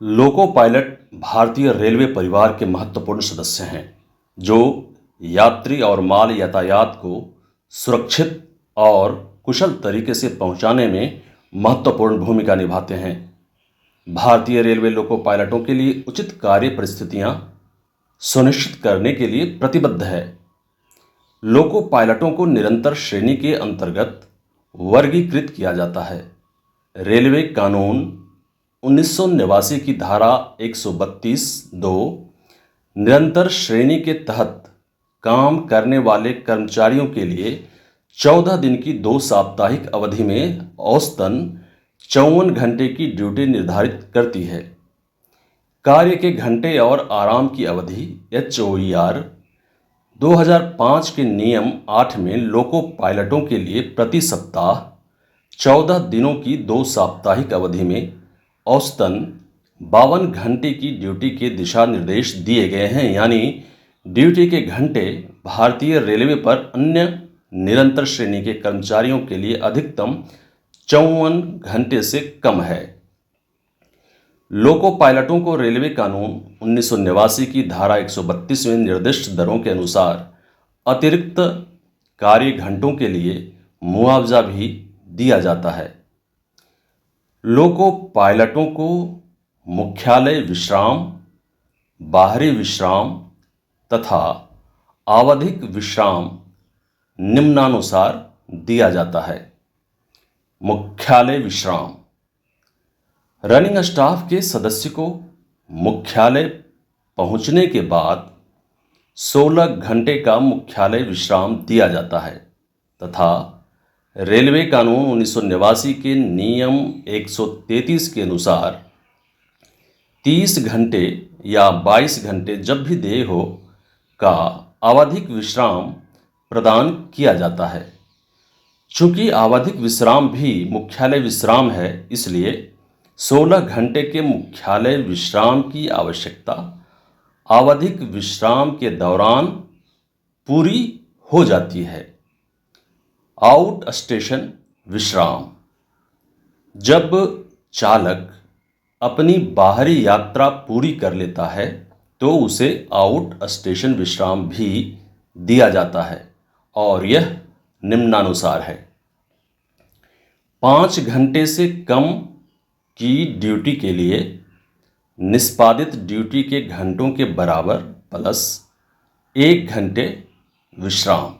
Loco pilot भारतीय railway परिवार के महत्वपूर्ण सदस्य हैं जो यात्री और माल यातायात को सुरक्षित और कुशल तरीके से पहुंचाने में महत्वपूर्ण भूमिका निभाते हैं। भारतीय रेलवे लोको पायलटों के लिए उचित कार्य परिस्थितियां सुनिश्चित करने के लिए प्रतिबद्ध है। लोको पायलटों को निरंतर श्रेणी के अंतर्गत वर्गीकृत किया जाता है। रेलवे कानून 1989 की धारा 132(2) निरंतर श्रेणी के तहत काम करने वाले कर्मचारियों के लिए 14 दिन की 2 साप्ताहिक अवधि में औसतन 54 घंटे की ड्यूटी निर्धारित करती है। कार्य के घंटे और आराम की अवधि HOER 2005 के नियम 8 में लोको पायलटों के लिए प्रति सप्ताह 14 दिनों की 2 साप्ताहिक अवधि में औसतन 52 घंटे की ड्यूटी के दिशा निर्देश दिए गए हैं। यानी ड्यूटी के घंटे भारतीय रेलवे पर अन्य निरंतर श्रेणी के कर्मचारियों के लिए अधिकतम 54 घंटे से कम है। लोको पायलटों को रेलवे कानून 1989 की धारा 132 में निर्दिष्ट दरों के अनुसार अतिरिक्त कार्य घंटों के लिए मुआवजा भी दिया जाता है। लोको पायलटों को मुख्यालय विश्राम, बाहरी विश्राम तथा आवधिक विश्राम निम्नानुसार दिया जाता है। मुख्यालय विश्राम: रनिंग स्टाफ के सदस्य को मुख्यालय पहुंचने के बाद 16 घंटे का मुख्यालय विश्राम दिया जाता है तथा रेलवे कानून 1989 के नियम 133 के अनुसार 30 घंटे या 22 घंटे जब भी देय हो का आवधिक विश्राम प्रदान किया जाता है। चूंकि आवधिक विश्राम भी मुख्यालय विश्राम है, इसलिए 16 घंटे के मुख्यालय विश्राम की आवश्यकता आवधिक विश्राम के दौरान पूरी हो जाती है। आउट स्टेशन विश्राम: जब चालक अपनी बाहरी यात्रा पूरी कर लेता है तो उसे आउट स्टेशन विश्राम भी दिया जाता है और यह निम्नानुसार है। 5 घंटे से कम की ड्यूटी के लिए निष्पादित ड्यूटी के घंटों के बराबर प्लस 1 घंटे विश्राम।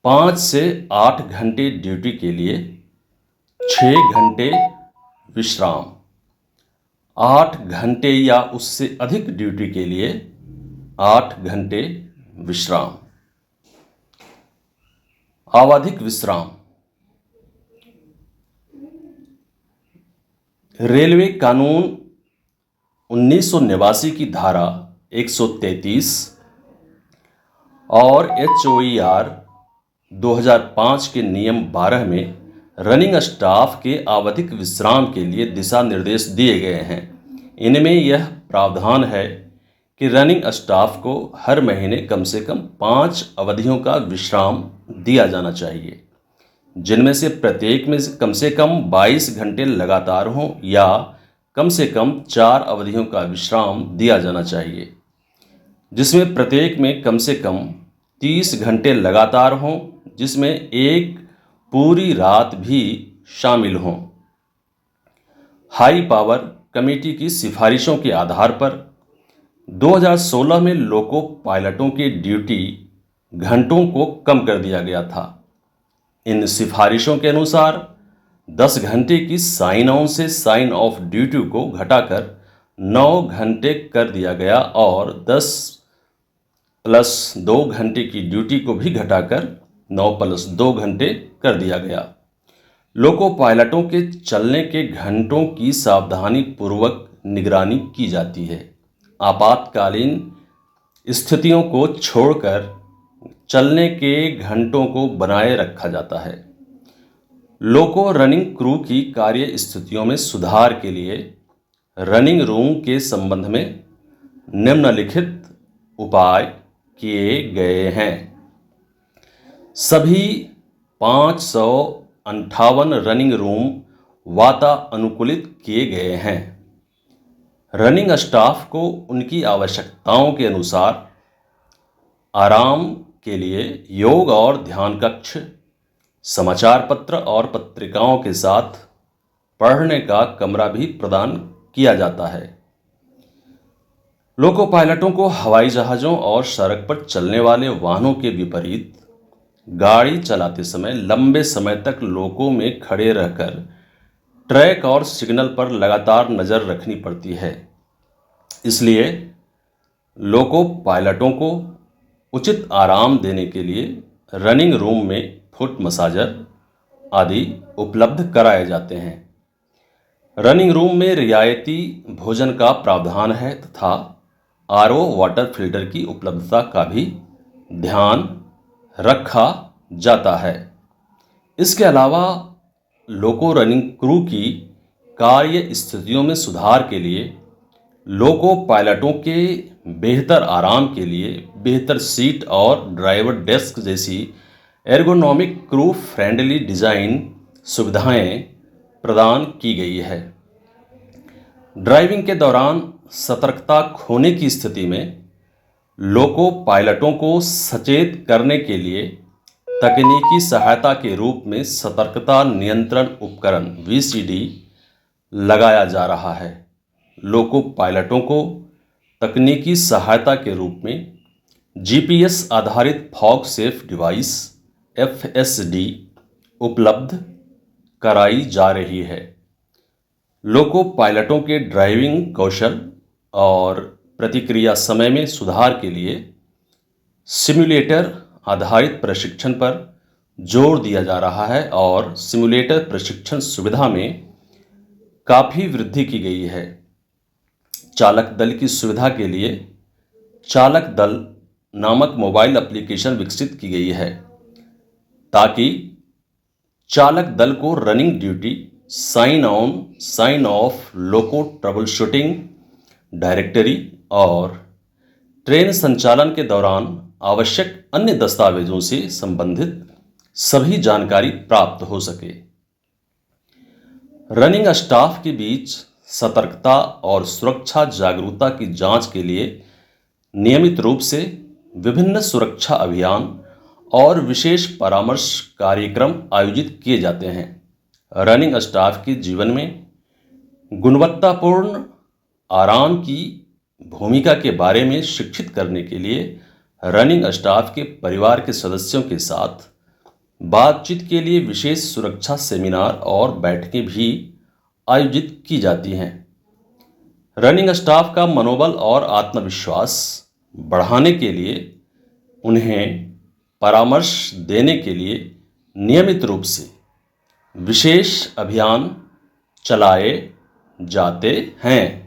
5 से 8 घंटे ड्यूटी के लिए 6 घंटे विश्राम। 8 घंटे या उससे अधिक ड्यूटी के लिए 8 घंटे विश्राम। आवधिक विश्राम: रेलवे कानून 1989 की धारा 133 और HOER 2005 के नियम 12 में रनिंग स्टाफ के आवधिक विश्राम के लिए दिशा निर्देश दिए गए हैं। इनमें यह प्रावधान है कि रनिंग स्टाफ को हर महीने कम से कम 5 अवधियों का विश्राम दिया जाना चाहिए, जिनमें से प्रत्येक में कम से कम 22 घंटे लगातार हों या कम से कम 4 अवधियों का विश्राम दिया जाना चाहिए, जिसमें प्रत्येक में कम से कम 30 घंटे लगातार हों, जिसमें एक पूरी रात भी शामिल हों। हाई पावर कमेटी की सिफारिशों के आधार पर 2016 में लोको पायलटों के ड्यूटी घंटों को कम कर दिया गया था। इन सिफारिशों के अनुसार 10 घंटे की साइन ऑन से साइन ऑफ ड्यूटी को घटाकर 9 घंटे कर दिया गया और 10 + 2 घंटे की ड्यूटी को भी घटाकर 9 + 2 घंटे कर दिया गया। लोको पायलटों के चलने के घंटों की सावधानी पूर्वक निगरानी की जाती है। आपातकालीन स्थितियों को छोड़कर चलने के घंटों को बनाए रखा जाता है। लोको रनिंग क्रू की कार्य स्थितियों में सुधार के लिए रनिंग रूम के संबंध में निम्नलिखित उपाय किए गए हैं। सभी 558 रनिंग रूम वातानुकूलित किए गए हैं। रनिंग स्टाफ को उनकी आवश्यकताओं के अनुसार आराम के लिए योग और ध्यान कक्ष, समाचार पत्र और पत्रिकाओं के साथ पढ़ने का कमरा भी प्रदान किया जाता है। लोको पायलटों को हवाई जहाज़ों और सड़क पर चलने वाले वाहनों के विपरीत गाड़ी चलाते समय लंबे समय तक लोको में खड़े रहकर ट्रैक और सिग्नल पर लगातार नज़र रखनी पड़ती है। इसलिए लोको पायलटों को उचित आराम देने के लिए रनिंग रूम में फुट मसाजर आदि उपलब्ध कराए जाते हैं। रनिंग रूम में रियायती भोजन का प्रावधान है तथा आरओ वाटर फिल्टर की उपलब्धता का भी ध्यान रखा जाता है। इसके अलावा लोको रनिंग क्रू की कार्य स्थितियों में सुधार के लिए लोको पायलटों के बेहतर आराम के लिए बेहतर सीट और ड्राइवर डेस्क जैसी एर्गोनॉमिक क्रू फ्रेंडली डिज़ाइन सुविधाएं प्रदान की गई है। ड्राइविंग के दौरान सतर्कता खोने की स्थिति में लोको पायलटों को सचेत करने के लिए तकनीकी सहायता के रूप में सतर्कता नियंत्रण उपकरण VCD लगाया जा रहा है। लोको पायलटों को तकनीकी सहायता के रूप में GPS आधारित फॉग सेफ डिवाइस FSD उपलब्ध कराई जा रही है। लोको पायलटों के ड्राइविंग कौशल और प्रतिक्रिया समय में सुधार के लिए सिमुलेटर आधारित प्रशिक्षण पर जोर दिया जा रहा है और सिमुलेटर प्रशिक्षण सुविधा में काफ़ी वृद्धि की गई है। चालक दल की सुविधा के लिए चालक दल नामक मोबाइल एप्लीकेशन विकसित की गई है ताकि चालक दल को running duty, sign on sign off, loco trouble shooting directory और ट्रेन संचालन के दौरान आवश्यक अन्य दस्तावेजों से संबंधित सभी जानकारी प्राप्त हो सके। रनिंग स्टाफ के बीच सतर्कता और सुरक्षा जागरूकता की जांच के लिए नियमित रूप से विभिन्न सुरक्षा अभियान और विशेष परामर्श कार्यक्रम आयोजित किए जाते हैं। रनिंग स्टाफ के जीवन में गुणवत्तापूर्ण आराम की भूमिका के बारे में शिक्षित करने के लिए रनिंग स्टाफ के परिवार के सदस्यों के साथ बातचीत के लिए विशेष सुरक्षा सेमिनार और बैठकें भी आयोजित की जाती हैं। रनिंग स्टाफ का मनोबल और आत्मविश्वास बढ़ाने के लिए उन्हें परामर्श देने के लिए नियमित रूप से विशेष अभियान चलाए जाते हैं।